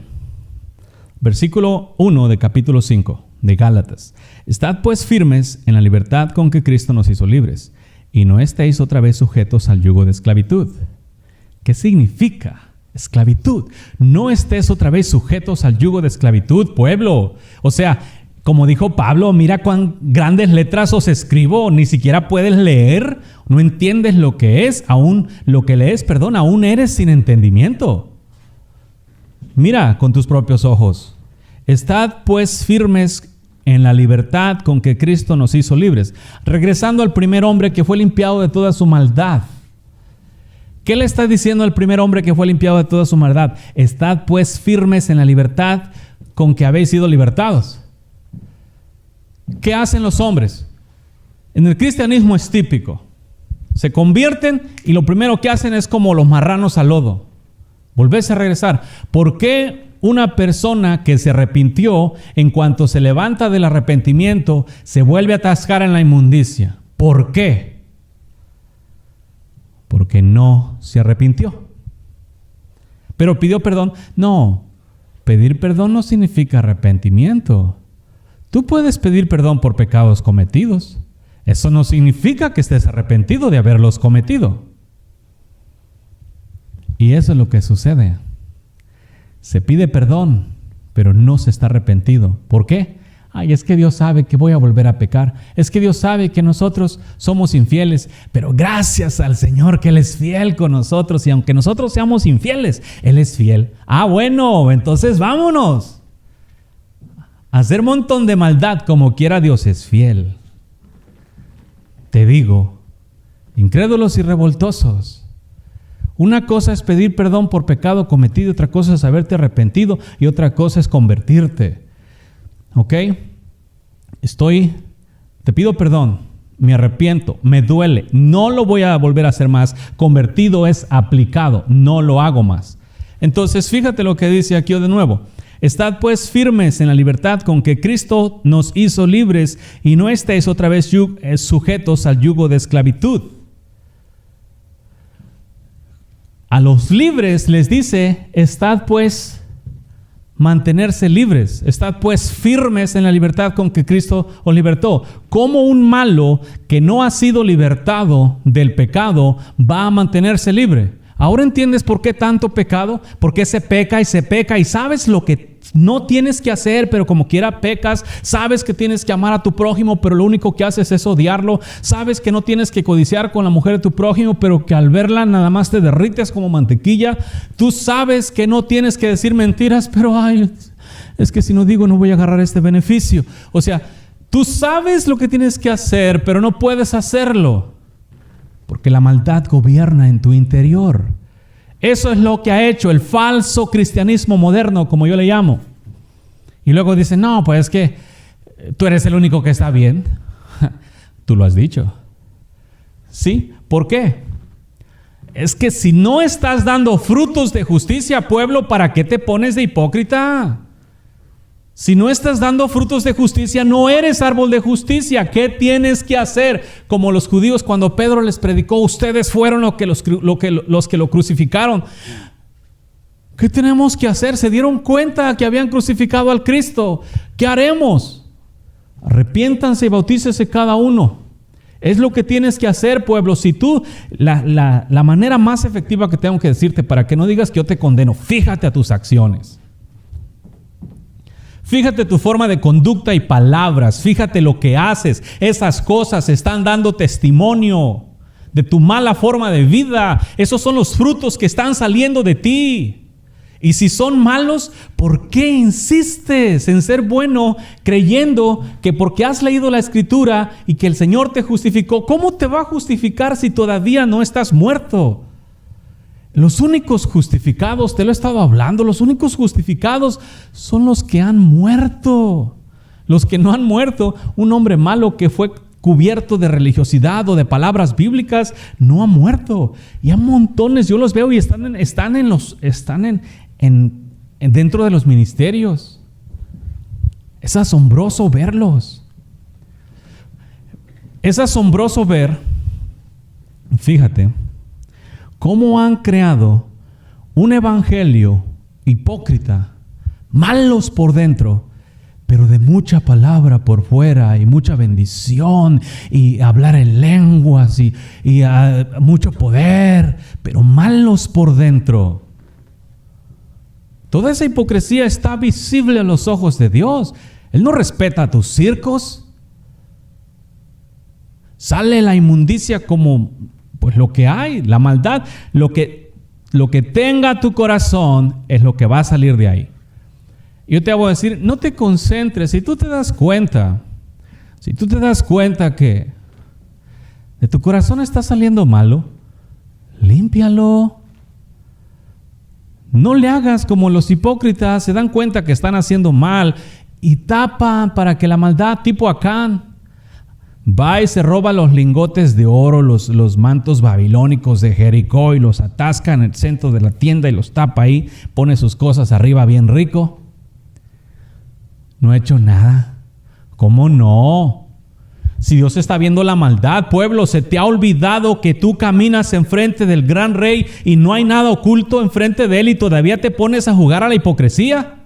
versículo 1 de capítulo 5 de Gálatas. Estad pues firmes en la libertad con que Cristo nos hizo libres, y no estéis otra vez sujetos al yugo de esclavitud. ¿Qué significa esclavitud? No estés otra vez sujetos al yugo de esclavitud, pueblo. O sea, como dijo Pablo, mira cuán grandes letras os escribo, ni siquiera puedes leer, no entiendes lo que es, aún eres sin entendimiento. Mira con tus propios ojos. Estad pues firmes en la libertad con que Cristo nos hizo libres. Regresando al primer hombre que fue limpiado de toda su maldad. ¿Qué le está diciendo al primer hombre que fue limpiado de toda su maldad? Estad pues firmes en la libertad con que habéis sido libertados. ¿Qué hacen los hombres? En el cristianismo es típico. Se convierten y lo primero que hacen es como los marranos al lodo. Volverse a regresar. ¿Por qué una persona que se arrepintió, en cuanto se levanta del arrepentimiento, se vuelve a atascar en la inmundicia? ¿Por qué? Porque no se arrepintió. ¿Pero pidió perdón? No. Pedir perdón no significa arrepentimiento. Tú puedes pedir perdón por pecados cometidos. Eso no significa que estés arrepentido de haberlos cometido. Y eso es lo que sucede. Se pide perdón, pero no se está arrepentido. ¿Por qué? Es que Dios sabe que voy a volver a pecar. Es que Dios sabe que nosotros somos infieles, pero gracias al Señor que Él es fiel con nosotros, y aunque nosotros seamos infieles, Él es fiel. Bueno, entonces vámonos. Hacer un montón de maldad, como quiera Dios es fiel. Te digo, incrédulos y revoltosos, una cosa es pedir perdón por pecado cometido, otra cosa es haberte arrepentido y otra cosa es convertirte. ¿Ok? Te pido perdón, me arrepiento, me duele, no lo voy a volver a hacer más. Convertido es aplicado, no lo hago más. Entonces, fíjate lo que dice aquí de nuevo. Estad pues firmes en la libertad con que Cristo nos hizo libres, y no estéis otra vez sujetos al yugo de esclavitud. A los libres les dice, estad pues mantenerse libres, estad pues firmes en la libertad con que Cristo os libertó. ¿Cómo un malo que no ha sido libertado del pecado va a mantenerse libre? ¿Ahora entiendes por qué tanto pecado? ¿Por qué se peca y sabes lo que no tienes que hacer, pero como quiera pecas? Sabes que tienes que amar a tu prójimo, pero lo único que haces es odiarlo. Sabes que no tienes que codiciar con la mujer de tu prójimo, pero que al verla nada más te derrites como mantequilla. Tú sabes que no tienes que decir mentiras, pero es que si no digo no voy a agarrar este beneficio. O sea, tú sabes lo que tienes que hacer, pero no puedes hacerlo, porque la maldad gobierna en tu interior. Eso es lo que ha hecho el falso cristianismo moderno, como yo le llamo. Y luego dicen, no, pues es que tú eres el único que está bien. Tú lo has dicho. ¿Sí? ¿Por qué? Es que si no estás dando frutos de justicia, pueblo, ¿para qué te pones de hipócrita? Si no estás dando frutos de justicia, no eres árbol de justicia. ¿Qué tienes que hacer? Como los judíos cuando Pedro les predicó, ustedes fueron los que lo crucificaron. ¿Qué tenemos que hacer? Se dieron cuenta que habían crucificado al Cristo. ¿Qué haremos? Arrepiéntanse y bautícese cada uno. Es lo que tienes que hacer, pueblo. Si tú, la manera más efectiva que tengo que decirte para que no digas que yo te condeno, fíjate a tus acciones. Fíjate tu forma de conducta y palabras. Fíjate lo que haces. Esas cosas están dando testimonio de tu mala forma de vida. Esos son los frutos que están saliendo de ti. Y si son malos, ¿por qué insistes en ser bueno creyendo que porque has leído la Escritura y que el Señor te justificó? ¿Cómo te va a justificar si todavía no estás muerto? Los únicos justificados, te lo he estado hablando, los únicos justificados son los que han muerto. Los que no han muerto, un hombre malo que fue cubierto de religiosidad o de palabras bíblicas, no ha muerto. Y hay montones, yo los veo y están dentro de los ministerios. Es asombroso verlos. Es asombroso ver, fíjate, cómo han creado un evangelio hipócrita, malos por dentro, pero de mucha palabra por fuera y mucha bendición y hablar en lenguas y mucho poder, pero malos por dentro. Toda esa hipocresía está visible a los ojos de Dios. Él no respeta tus circos. Sale la inmundicia como pues lo que hay, la maldad, lo que tenga tu corazón es lo que va a salir de ahí. Yo te voy a decir, no te concentres. Si tú te das cuenta que de tu corazón está saliendo malo, límpialo. No le hagas como los hipócritas, se dan cuenta que están haciendo mal y tapan para que la maldad, tipo Acán, va y se roba los lingotes de oro, los mantos babilónicos de Jericó y los atasca en el centro de la tienda y los tapa ahí, pone sus cosas arriba bien rico. No ha hecho nada. ¿Cómo no? Si Dios está viendo la maldad, pueblo, ¿se te ha olvidado que tú caminas enfrente del gran rey y no hay nada oculto enfrente de él y todavía te pones a jugar a la hipocresía?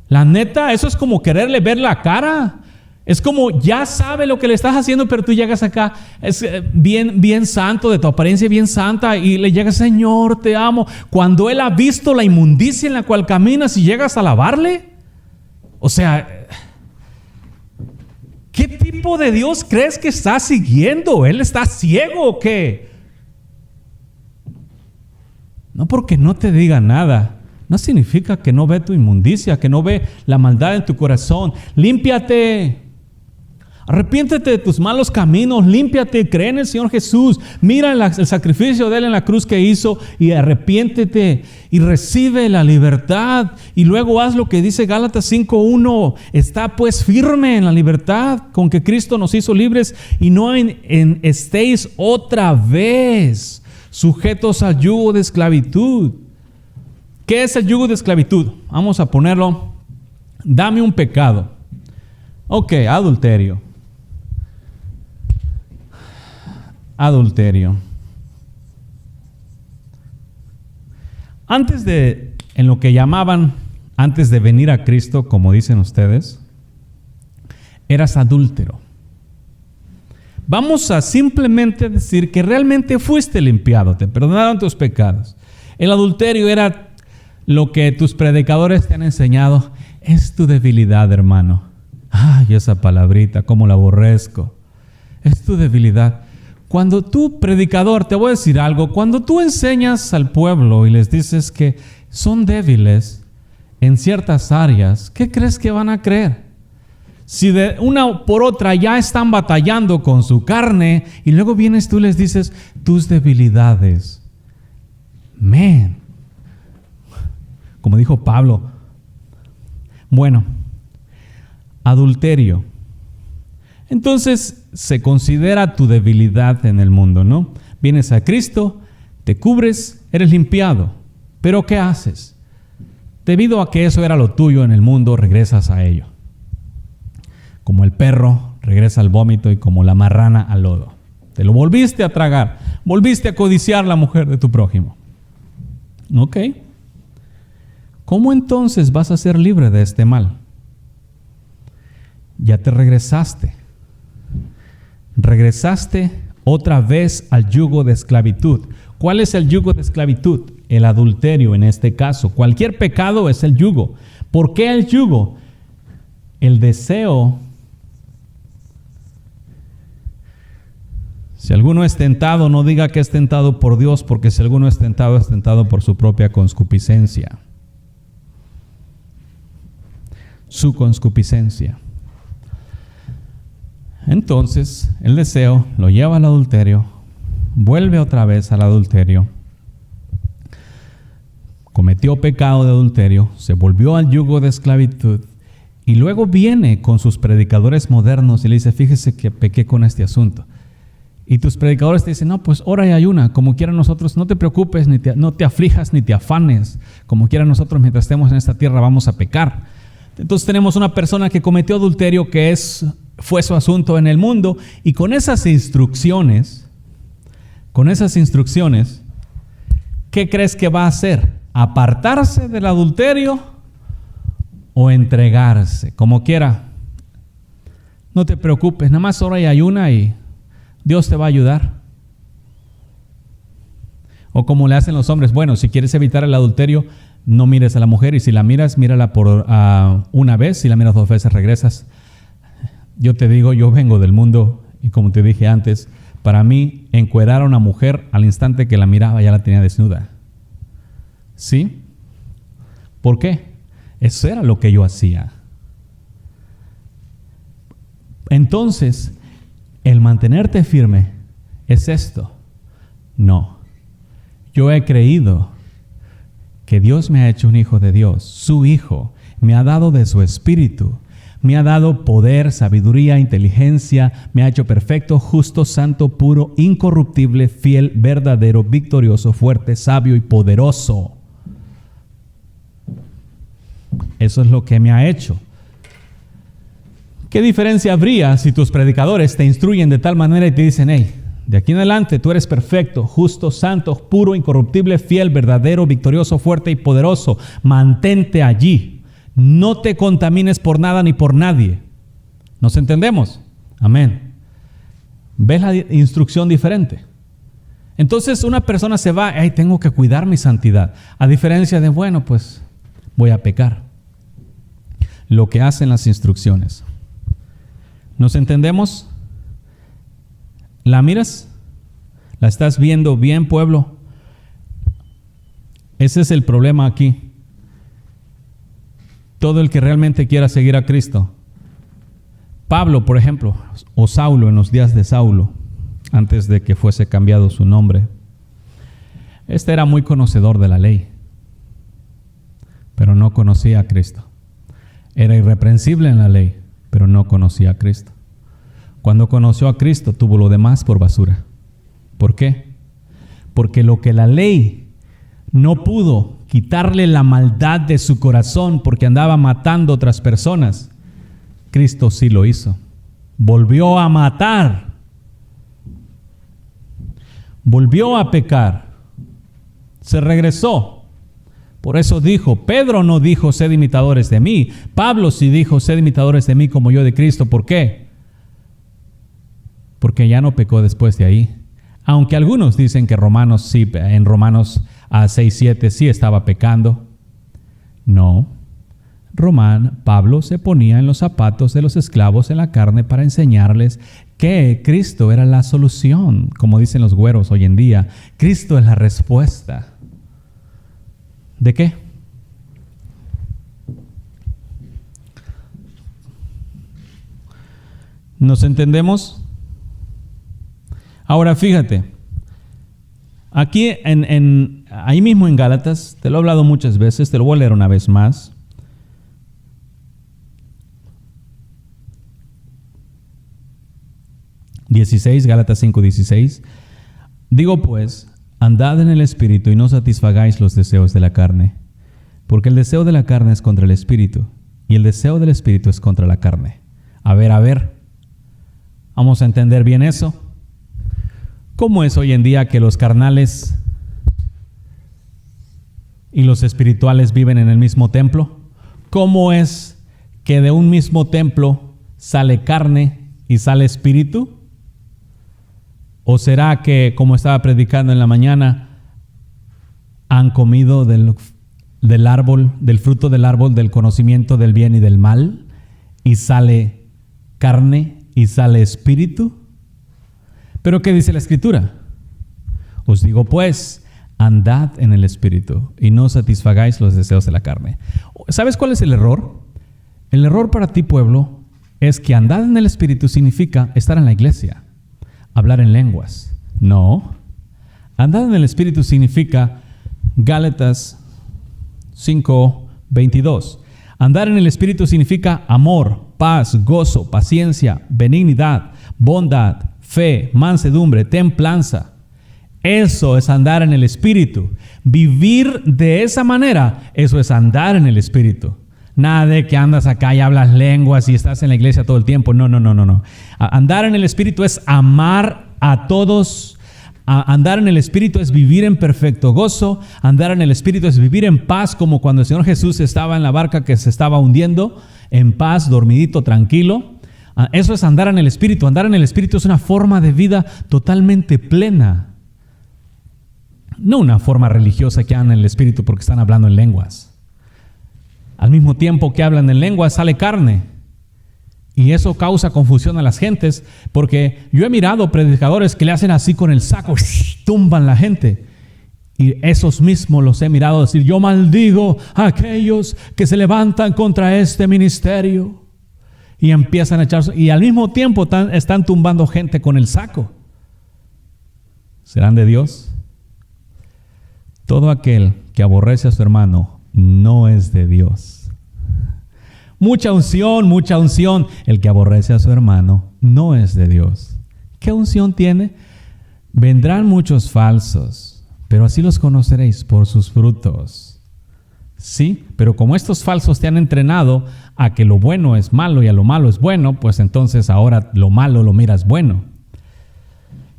La neta, eso es como quererle ver la cara. Es como ya sabe lo que le estás haciendo, pero tú llegas acá, es bien santo, de tu apariencia bien santa, y le llegas, Señor, te amo. Cuando Él ha visto la inmundicia en la cual caminas y llegas a alabarle. O sea, ¿qué tipo de Dios crees que estás siguiendo? ¿Él está ciego o qué? No porque no te diga nada, no significa que no ve tu inmundicia, que no ve la maldad en tu corazón. Límpiate. Arrepiéntete de tus malos caminos, límpiate, cree en el Señor Jesús, mira el sacrificio de Él en la cruz que hizo y arrepiéntete y recibe la libertad y luego haz lo que dice Gálatas 5:1, está pues firme en la libertad con que Cristo nos hizo libres y no estéis otra vez sujetos al yugo de esclavitud. ¿Qué es el yugo de esclavitud? Vamos a ponerlo, dame un pecado. Ok, adulterio. En lo que llamaban, antes de venir a Cristo, como dicen ustedes, eras adúltero. Vamos a simplemente decir que realmente fuiste limpiado, te perdonaron tus pecados. El adulterio era lo que tus predicadores te han enseñado, es tu debilidad, hermano. Ay, esa palabrita, cómo la aborrezco. Es tu debilidad. Cuando tú, predicador, te voy a decir algo, cuando tú enseñas al pueblo y les dices que son débiles en ciertas áreas, ¿qué crees que van a creer? Si de una por otra ya están batallando con su carne y luego vienes tú y les dices tus debilidades. Man, como dijo Pablo, bueno, adulterio. Entonces se considera tu debilidad en el mundo, ¿no? Vienes a Cristo, te cubres, eres limpiado. ¿Pero qué haces? Debido a que eso era lo tuyo en el mundo, regresas a ello. Como el perro regresa al vómito y como la marrana al lodo. Te lo volviste a tragar, volviste a codiciar la mujer de tu prójimo. ¿Ok? ¿Cómo entonces vas a ser libre de este mal? Ya te regresaste. Regresaste otra vez al yugo de esclavitud. ¿Cuál es el yugo de esclavitud? El adulterio en este caso. Cualquier pecado es el yugo. ¿Por qué el yugo? El deseo Si alguno es tentado, no diga que es tentado por Dios, porque si alguno es tentado por su propia concupiscencia. Su concupiscencia. Entonces, el deseo lo lleva al adulterio, vuelve otra vez al adulterio, cometió pecado de adulterio, se volvió al yugo de esclavitud, y luego viene con sus predicadores modernos y le dice, fíjese que pequé con este asunto. Y tus predicadores te dicen, no, pues ora y ayuna, como quiera nosotros, no te preocupes, no te aflijas, ni te afanes, como quiera nosotros mientras estemos en esta tierra vamos a pecar. Entonces tenemos una persona que cometió adulterio, que fue su asunto en el mundo, y con esas instrucciones, ¿qué crees que va a hacer? ¿Apartarse del adulterio o entregarse? Como quiera, no te preocupes, nada más ora y ayuna y Dios te va a ayudar. O como le hacen los hombres, bueno, si quieres evitar el adulterio, no mires a la mujer, y si la miras, mírala por una vez, si la miras 2 veces, regresas. Yo te digo, yo vengo del mundo, y como te dije antes, para mí, encuerar a una mujer al instante que la miraba ya la tenía desnuda. ¿Sí? ¿Por qué? Eso era lo que yo hacía. Entonces, el mantenerte firme es esto. No. Yo he creído que Dios me ha hecho un hijo de Dios, su hijo, me ha dado de su espíritu, me ha dado poder, sabiduría, inteligencia, me ha hecho perfecto, justo, santo, puro, incorruptible, fiel, verdadero, victorioso, fuerte, sabio y poderoso. Eso es lo que me ha hecho. ¿Qué diferencia habría si tus predicadores te instruyen de tal manera y te dicen, hey, de aquí en adelante tú eres perfecto, justo, santo, puro, incorruptible, fiel, verdadero, victorioso, fuerte y poderoso? Mantente allí. No te contamines por nada ni por nadie. ¿Nos entendemos? Amén. ¿Ves la instrucción diferente? Entonces una persona se va, hey, tengo que cuidar mi santidad. A diferencia de, bueno, pues voy a pecar. Lo que hacen las instrucciones. ¿Nos entendemos? ¿La miras? ¿La estás viendo bien, pueblo? Ese es el problema aquí. Todo el que realmente quiera seguir a Cristo. Pablo, por ejemplo, o Saulo en los días de Saulo, antes de que fuese cambiado su nombre. Este era muy conocedor de la ley, pero no conocía a Cristo. Era irreprensible en la ley, pero no conocía a Cristo. Cuando conoció a Cristo, tuvo lo demás por basura. ¿Por qué? Porque lo que la ley no pudo quitarle la maldad de su corazón porque andaba matando a otras personas, Cristo sí lo hizo. Volvió a matar. Volvió a pecar. Se regresó. Por eso dijo, Pedro no dijo, sed imitadores de mí. Pablo sí dijo, sed imitadores de mí como yo de Cristo. ¿Por qué? Porque ya no pecó después de ahí. Aunque algunos dicen que en Romanos 6:7 sí estaba pecando. No. Pablo se ponía en los zapatos de los esclavos en la carne para enseñarles que Cristo era la solución. Como dicen los güeros hoy en día, Cristo es la respuesta. ¿De qué? ¿Nos entendemos? Ahora fíjate, aquí ahí mismo en Gálatas, te lo he hablado muchas veces, te lo voy a leer una vez más. Gálatas 5:16. Digo pues, andad en el Espíritu y no satisfagáis los deseos de la carne, porque el deseo de la carne es contra el Espíritu, y el deseo del Espíritu es contra la carne. A ver, vamos a entender bien eso. ¿Cómo es hoy en día que los carnales y los espirituales viven en el mismo templo? ¿Cómo es que de un mismo templo sale carne y sale espíritu? ¿O será que, como estaba predicando en la mañana, han comido del árbol, del fruto del árbol del conocimiento del bien y del mal, y sale carne y sale espíritu? Pero ¿qué dice la Escritura? Os digo pues, andad en el Espíritu y no satisfagáis los deseos de la carne. ¿Sabes cuál es el error? El error para ti, pueblo, es que andar en el Espíritu significa estar en la iglesia, hablar en lenguas. No. Andar en el Espíritu significa Gálatas 5:22. Andar en el Espíritu significa amor, paz, gozo, paciencia, benignidad, bondad, fe, mansedumbre, templanza. Eso es andar en el Espíritu. Vivir de esa manera, eso es andar en el Espíritu. Nada de que andas acá y hablas lenguas y estás en la iglesia todo el tiempo. No. Andar en el Espíritu es amar a todos. Andar en el Espíritu es vivir en perfecto gozo. Andar en el Espíritu es vivir en paz, como cuando el Señor Jesús estaba en la barca que se estaba hundiendo, en paz, dormidito, tranquilo. Eso es andar en el Espíritu. Andar en el Espíritu es una forma de vida totalmente plena. No una forma religiosa que andan en el Espíritu porque están hablando en lenguas. Al mismo tiempo que hablan en lenguas sale carne. Y eso causa confusión a las gentes, porque yo he mirado predicadores que le hacen así con el saco, tumban la gente. Y esos mismos los he mirado decir: yo maldigo a aquellos que se levantan contra este ministerio. Y empiezan a echarse, y al mismo tiempo están tumbando gente con el saco. ¿Serán de Dios? Todo aquel que aborrece a su hermano no es de Dios. Mucha unción. El que aborrece a su hermano no es de Dios. ¿Qué unción tiene? Vendrán muchos falsos, pero así los conoceréis por sus frutos. Sí, pero como estos falsos te han entrenado a que lo bueno es malo y a lo malo es bueno, pues entonces ahora lo malo lo miras bueno.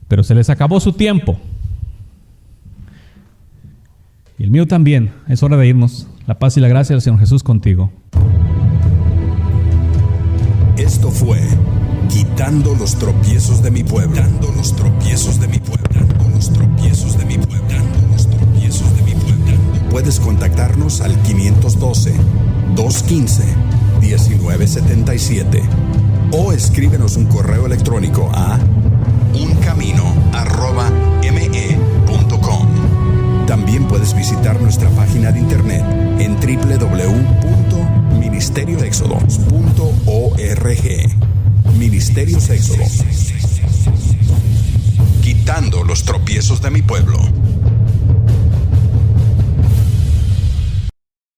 Pero se les acabó su tiempo. Y el mío también. Es hora de irnos. La paz y la gracia del Señor Jesús contigo. Esto fue Quitando los tropiezos de mi pueblo. Quitando los tropiezos de mi pueblo. Quitando los tropiezos de mi pueblo. Quitando los tropiezos de mi pueblo. Puedes contactarnos al 512-215-1977 o escríbenos un correo electrónico a uncamino@me.com. También puedes visitar nuestra página de internet en www.ministerioexodos.org. Ministerios Éxodos. Quitando los tropiezos de mi pueblo.